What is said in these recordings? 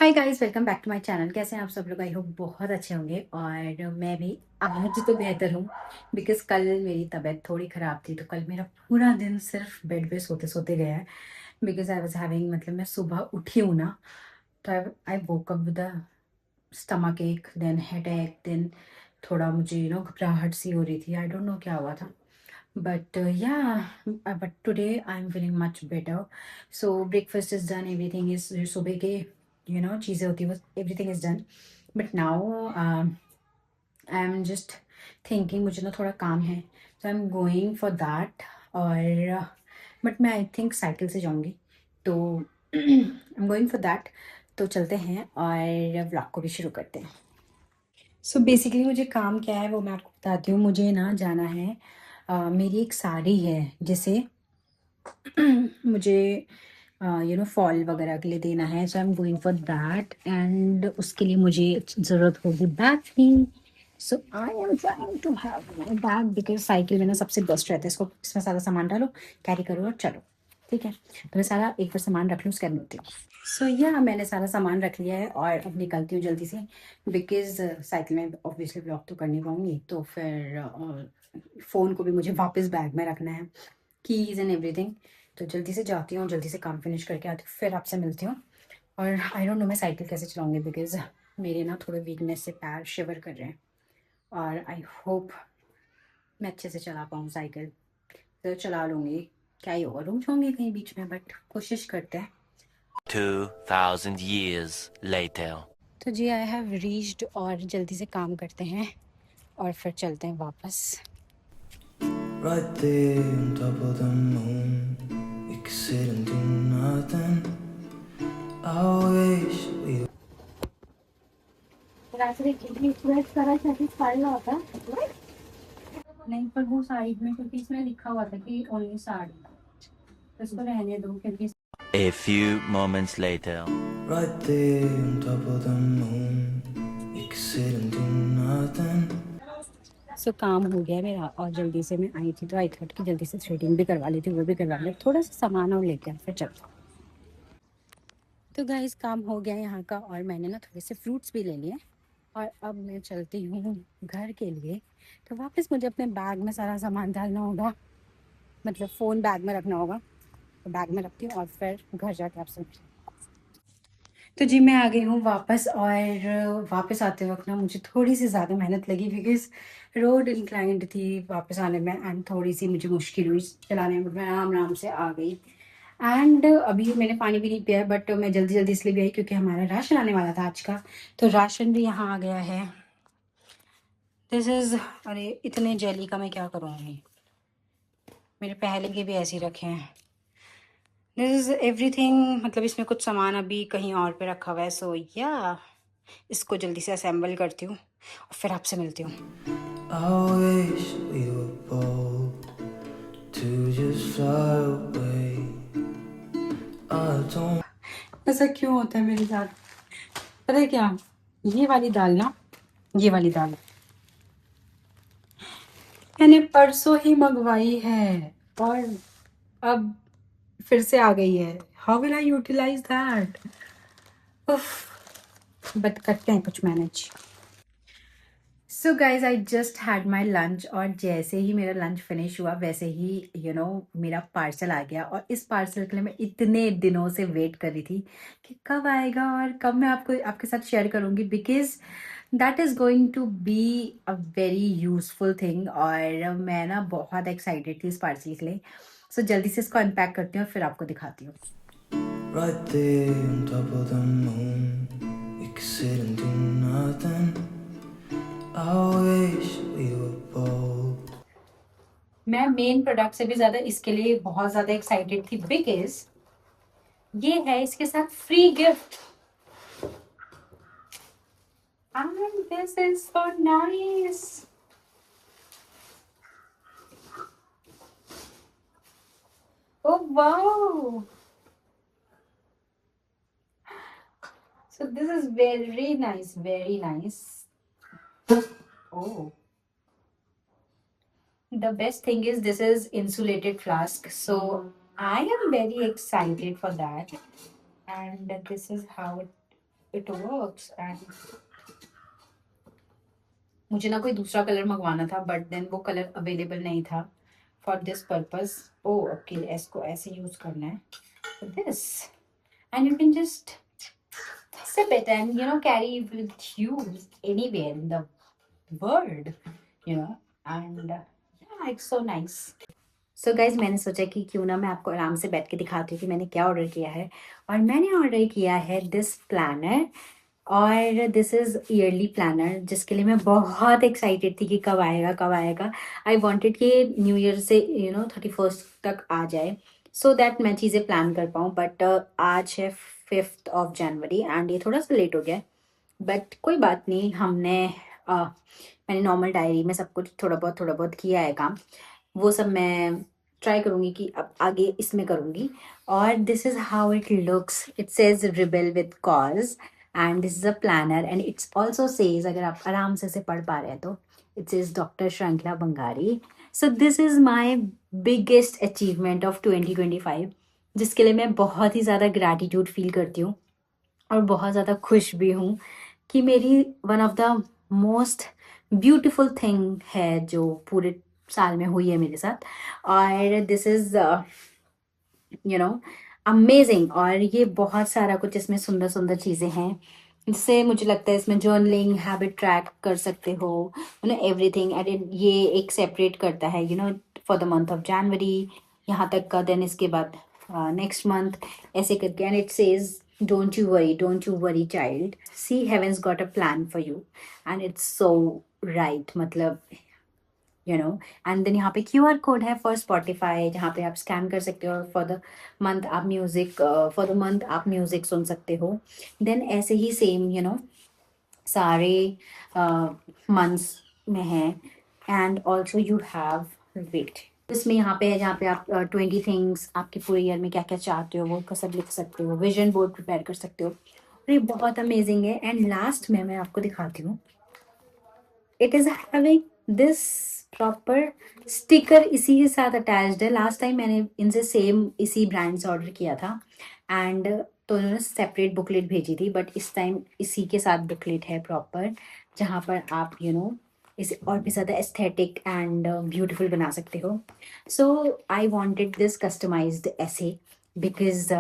Hi guys, welcome back to my channel. कैसे हैं आप सब लोग? आई होप बहुत अच्छे होंगे और मैं भी आज तो बेहतर हूँ। बिकॉज कल मेरी तबीयत थोड़ी ख़राब थी, तो कल मेरा पूरा दिन सिर्फ बेड पे सोते सोते गया है। बिकॉज आई वाज हैविंग, मतलब मैं सुबह उठी हूँ ना, तो I woke up with the stomach ache, then headache, then थोड़ा मुझे घबराहट सी हो रही थी। आई डोंट नो क्या हुआ था, but but today I am feeling much better. So breakfast is done, everything is, सुबह के चीज़ें होती है, बस everything is done. But now I am just thinking, मुझे ना थोड़ा काम है, so I am going for that. और बट मैं आई थिंक साइकिल से जाऊंगी, तो I am going for that. तो चलते हैं और व्लॉग को भी शुरू करते हैं। सो बेसिकली मुझे काम क्या है वो मैं आपको बताती हूँ। मुझे ना जाना है, मेरी एक साड़ी है जिसे मुझे फॉल वगैरह के लिए देना है। So I am going for that, and उसके लिए मुझे ज़रूरत होगी बैग की। So I am trying to have my bag, because cycle में ना सबसे बेस्ट रहता है, इसको इसमें सारा सामान डालो, कैरी करो और चलो। ठीक है, तो मैं सारा एक बार सामान रख लूँ, उसके बाद मिलती हूँ। सो मैंने सारा सामान रख लिया है और अब निकलती हूँ जल्दी से। बिकॉज साइकिल में ऑब्वियसली ब्लॉक तो कर नहीं पाऊँगी, तो फिर फ़ोन को भी मुझे वापस बैग में रखना है, कीज़ एंड एवरीथिंग। तो जल्दी से जाती हूँ, जल्दी से काम फिनिश करके आती हूँ, फिर आपसे मिलती हूँ। और आई डोंट नो मैं साइकिल कैसे चलाऊँगी, बिकॉज मेरे ना थोड़े वीकनेस से पैर शिवर कर रहे हैं। और आई होप मैं अच्छे से चला पाऊँ साइकिल। तो चला लूँगी, क्या ही होगा, रुक जाऊँगी कहीं बीच में, बट कोशिश करते हैं। 2000 years later. तो जी आई हैव रीच्ड, और जल्दी से काम करते हैं और फिर चलते हैं वापस। Right there on top of the moon, we could sit and do nothing. I wish we नहीं, पर वो साइड में, क्योंकि इसमें लिखा हुआ था कि ओनली साड़ी, तो इसको रहने दो क्योंकि A few moments later. right there on top of the moon, we could sit and do nothing. सो काम हो गया मेरा, और जल्दी से मैं आई थी, तो आई थॉट कि जल्दी से थ्रेडिंग भी करवा लेती हूँ, वो भी करवा ले, थोड़ा सा सामान और लेकर फिर चलते। तो गाइस काम हो गया यहाँ का, और मैंने ना थोड़े से फ्रूट्स भी ले लिए, और अब मैं चलती हूँ घर के लिए। तो वापस मुझे अपने बैग में सारा सामान डालना होगा, मतलब फ़ोन बैग में रखना होगा। तो बैग में रखती हूँ और फिर घर जाके आपसे। तो जी मैं आ गई हूँ वापस, और वापस आते वक्त ना मुझे थोड़ी सी ज़्यादा मेहनत लगी, बिकॉज रोड इंक्लाइंड थी वापस आने में, एंड थोड़ी सी मुझे मुश्किल हुई चलाने में, मैं आराम आराम से आ गई। एंड अभी मैंने पानी भी नहीं पिया, बट मैं जल्दी जल्दी इसलिए भी आई क्योंकि हमारा राशन आने वाला था आज का। तो राशन भी यहाँ आ गया है। दिस इज़, अरे इतने जेली का मैं क्या करूँगी, मेरे पहले के भी ऐसे ही रखे हैं। दिस इज़ एवरीथिंग, मतलब इसमें कुछ सामान अभी कहीं और पे रखा हुआ है। सो इसको जल्दी से असेंबल करती हूँ और फिर आपसे मिलती हूँ। I wish we were bold to just fly away. I don't. ऐसा क्यों होता है मेरे साथ, पता है क्या? ये वाली दाल ना, ये वाली दाल मैंने परसों ही मंगवाई है, और अब फिर से आ गई है। How will I utilize that? But करते हैं कुछ manage. So guys I just had my lunch, और जैसे ही मेरा लंच फिनिश हुआ वैसे ही मेरा पार्सल आ गया। और इस पार्सल के लिए मैं इतने दिनों से वेट कर रही थी कि कब आएगा और कब मैं आपके साथ शेयर करूँगी, because that is going to be a very useful thing. और मैं ना बहुत एक्साइटेड थी इस पार्सल के लिए। सो जल्दी से इसको अनपैक करती हूँ और फिर आपको दिखाती हूँ। Right there on top of the moon, we could sit and do nothing. I wish we were bold. मैं मेन प्रोडक्ट से भी ज़्यादा इसके लिए बहुत ज़्यादा एक्साइटेड थी, बिकॉज ये है इसके साथ free gift. And this is so nice. Oh wow. So this is very nice, very nice. Oh. The best thing is this is insulated flask. So I am very excited for that. And this is how it it works and मुझे ना कोई दूसरा colour मंगवाना था but then वो colour available नहीं था for this purpose. Oh okay, इसको ऐसे यूज करना है this and you can just sip it and carry with you anywhere in the world, and yeah, it's so nice. So guys मैंने सोचा कि क्यों ना मैं आपको आराम से बैठ के दिखाती हूँ कि मैंने क्या ऑर्डर किया है। और मैंने ऑर्डर किया है दिस प्लानर, और दिस इज़ ईयरली प्लानर जिसके लिए मैं बहुत एक्साइटेड थी कि कब आएगा कब आएगा। आई वॉन्टेड कि न्यू ईयर से 31st तक आ जाए सो दैट मैं चीज़ें प्लान कर पाऊँ, बट आज है 5th ऑफ जनवरी एंड ये थोड़ा सा लेट हो गया, बट कोई बात नहीं। मैंने नॉर्मल डायरी में सब कुछ थोड़ा बहुत किया है काम, वो सब मैं ट्राई करूँगी कि अब आगे इसमें करूँगी। और this is how it looks, it says rebel with cause and this is a planner and it's also says, अगर आप आराम से इसे पढ़ पा रहे हैं तो इट सेज डॉक्टर श्रृंखला Bangari. So this is my biggest achievement of 2025, जिसके लिए मैं बहुत ही ज़्यादा ग्रैटिट्यूड फील करती हूँ और बहुत ज़्यादा खुश भी हूँ कि मेरी one of the most beautiful thing है जो पूरे साल में हुई है मेरे साथ। और दिस इज़ अमेजिंग, और ये बहुत सारा कुछ इसमें सुंदर सुंदर चीज़ें हैं जिससे मुझे लगता है इसमें जर्नलिंग हैबिट ट्रैक कर सकते हो, एवरीथिंग। एंड ये एक सेपरेट करता है for the month of January यहाँ तक का, देन इसके बाद नेक्स्ट मंथ ऐसे करके। And it says don't you worry child, see heaven's got a plan for you, and it's so right, मतलब एंड देन यहाँ पे QR कोड है फॉर स्पॉटिफाई जहाँ पे आप स्कैन कर सकते हो, और फॉर द मंथ आप म्यूजिक सुन सकते हो। देन ऐसे ही सेम सारे मंथ्स में है। And also you have wait, इसमें यहाँ पे है जहाँ पे आप 20 थिंग्स आपके पूरे ईयर में क्या क्या चाहते हो वो सब लिख सकते हो, विजन बोर्ड प्रिपेयर कर सकते हो, और ये बहुत अमेजिंग है। एंड लास्ट में मैं आपको दिखाती हूँ, it is having this proper sticker इसी के साथ अटैच्ड है। लास्ट टाइम मैंने इनसे सेम इसी ब्रांड से ऑर्डर किया था एंड तो उन्होंने सेपरेट बुकलेट भेजी थी, बट इस टाइम इसी के साथ बुकलेट है प्रॉपर, जहाँ पर आप इसे और भी ज़्यादा एस्थेटिक एंड ब्यूटीफुल बना सकते हो। सो आई वॉन्टेड दिस कस्टमाइज्ड ऐसे because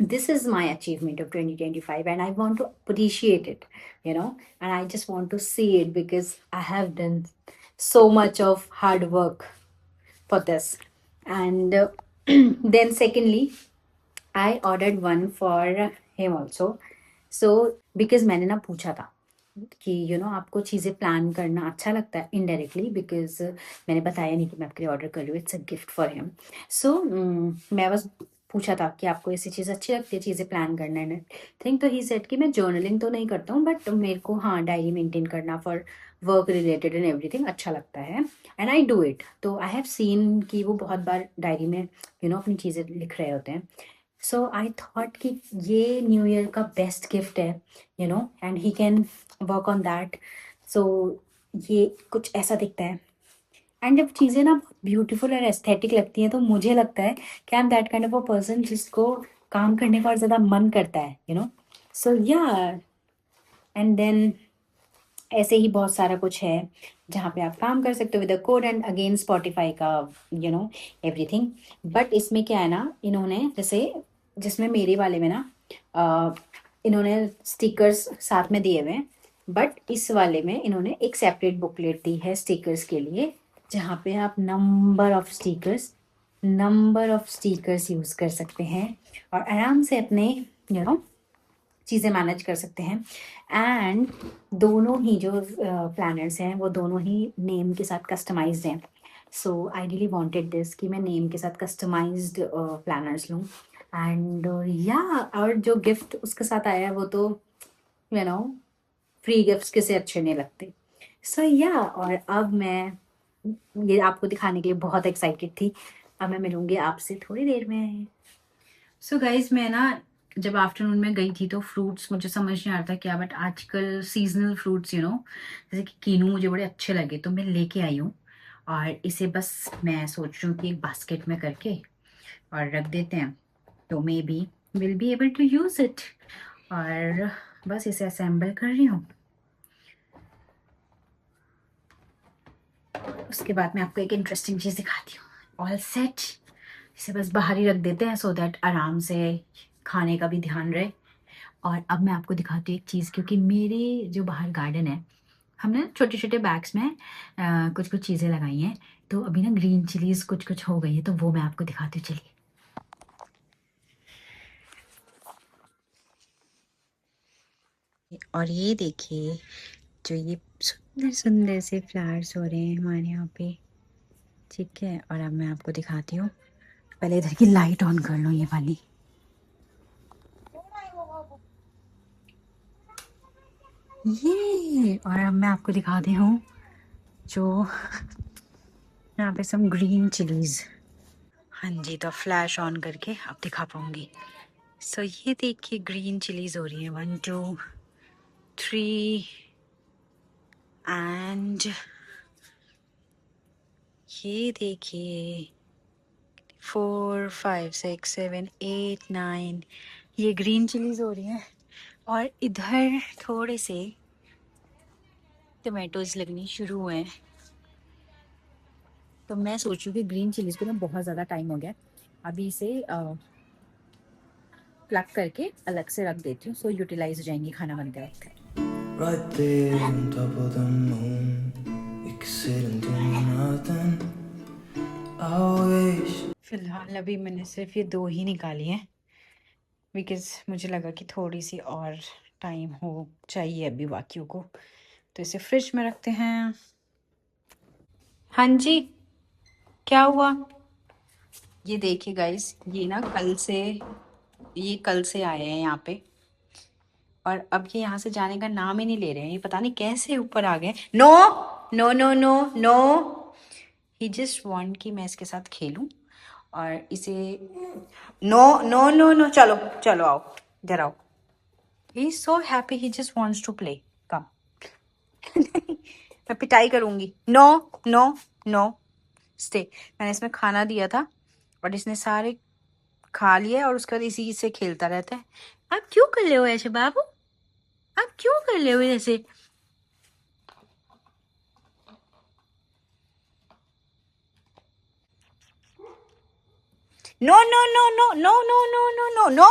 this is my achievement of 2025 and I want to appreciate it, and I just want to see it because I have done so much of hard work for this. And then secondly I ordered one for him also, so because मैंने ना पूछा था कि आपको चीज़ें plan करना अच्छा लगता है इनडायरेक्टली, बिकॉज मैंने बताया नहीं कि मैं आपके लिए ऑर्डर कर रही हूँ, it's a gift for him. So मैं बस पूछा था कि आपको ऐसी चीज़ अच्छी लगती है चीज़ें प्लान करना एंड थिंक, तो ही सेड कि मैं जर्नलिंग तो नहीं करता हूँ बट मेरे को हाँ डायरी मेंटेन करना for work related and everything अच्छा लगता है एंड आई डू इट। तो आई हैव सीन कि वो बहुत बार डायरी में अपनी चीज़ें लिख रहे होते हैं। सो आई थॉट कि ये न्यू ईयर का बेस्ट गिफ्ट है and he can work on that. So ये कुछ ऐसा दिखता है एंड जब चीज़ें ना बहुत ब्यूटीफुल और एस्थेटिक लगती हैं तो मुझे लगता है कि I am that kind of a person जिसको काम करने का और ज़्यादा मन करता है। सो या एंड देन ऐसे ही बहुत सारा कुछ है जहाँ पे आप काम कर सकते हो with the code and again Spotify का एवरीथिंग। बट इसमें क्या है ना, इन्होंने जैसे जिसमें मेरे वाले में ना इन्होंने स्टिकर्स साथ में दिए हुए हैं, बट इस वाले में इन्होंने एक सेपरेट बुकलेट दी है स्टिकर्स के लिए, जहाँ पे आप नंबर ऑफ स्टिकर्स यूज़ कर सकते हैं और आराम से अपने चीज़ें मैनेज कर सकते हैं। एंड दोनों ही जो प्लानर्स हैं वो दोनों ही नेम के साथ कस्टमाइज्ड हैं। सो आई रियली वांटेड दिस कि मैं नेम के साथ कस्टमाइज्ड प्लानर्स लूँ एंड या और जो गिफ्ट उसके साथ आया है वो तो फ्री गिफ्ट्स किसे अच्छे नहीं लगते। सो या और अब मैं ये आपको दिखाने के लिए बहुत एक्साइटेड थी। अब मैं मिलूँगी आपसे थोड़ी देर में। सो गाइज मैं ना जब आफ्टरनून में गई थी तो फ्रूट्स मुझे समझ नहीं आ रहा था क्या, बट आजकल सीजनल फ्रूट्स जैसे कि कीनू मुझे बड़े अच्छे लगे तो मैं लेके आई हूँ, और इसे बस मैं सोच रही हूँ कि एक बास्केट में करके और रख देते हैं तो maybe will be able to use it. और बस इसे असेंबल कर रही हूँ। उसके बाद मैं आपको एक इंटरेस्टिंग चीज़ दिखाती हूँ। All set. इसे बस बाहर ही रख देते हैं सो दैट आराम से खाने का भी ध्यान रहे। और अब मैं आपको दिखाती हूँ एक चीज़, क्योंकि मेरे जो बाहर गार्डन है, हमने छोटे छोटे बैग्स में कुछ कुछ चीज़ें लगाई हैं। तो अभी ना ग्रीन चिलीज कुछ कुछ हो गई है, तो वो मैं आपको दिखाती हूँ, चलिए। और ये देखिए, जो ये सुंदर सुंदर से फ्लावर्स हो रहे हैं हमारे यहाँ पे, ठीक है। और अब मैं आपको दिखाती हूँ, पहले इधर की लाइट ऑन कर लो, ये वाली। ये और अब मैं आपको दिखाती हूँ जो यहाँ पे सब ग्रीन चिलीज। हाँ जी, तो फ्लैश ऑन करके अब दिखा पाऊंगी। सो ये देखिए, ग्रीन चिलीज हो रही है, 1 2 3 एंड ये देखिए 4 5 6 7 8 9, ये ग्रीन चिलीज हो रही हैं। और इधर थोड़े से टमाटोज लगनी शुरू हुए हैं। तो मैं सोच रही हूँ कि ग्रीन चिलीज को ना बहुत ज़्यादा टाइम हो गया, अभी इसे प्लग करके अलग से रख देती हूँ, सो यूटिलाइज हो जाएंगी खाना बनते वक्त। Right there on top of the moon, we could sit and do nothing. I wish. फिलहाल अभी मैंने सिर्फ ये 2 ही निकाली हैं, बिकॉज मुझे लगा कि थोड़ी सी और टाइम हो चाहिए अभी बाकियों को, तो इसे फ्रिज में रखते हैं। हाँ जी, क्या हुआ? ये देखिए गाइस, ये ना कल से आए हैं यहाँ पे, और अब ये यहाँ से जाने का नाम ही नहीं ले रहे हैं। ये पता नहीं कैसे ऊपर आ गए। No no no no no, he just want कि मैं इसके साथ खेलूं और इसे। नो नो नो नो, चलो चलो आओ, इधर आओ। He is so happy, he just wants to play, come. मैं पिटाई करूंगी। No no no, stay. मैंने इसमें खाना दिया था और इसने सारे खा लिया, और उसके बाद इसी से खेलता रहता है। आप क्यों कर रहे हो ऐसे बाबू? आप क्यों कर रहे हो ऐसे? No no no no no no no no no no,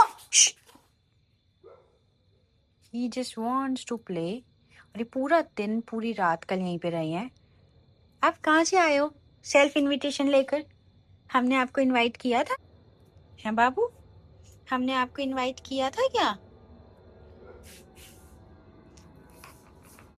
he just wants to play. और ये पूरा दिन पूरी रात कल यहीं पे रहे हैं। आप कहाँ से आए हो सेल्फ इनविटेशन लेकर? हमने आपको इनवाइट किया था? हैं बाबू, हमने आपको इनवाइट किया था क्या?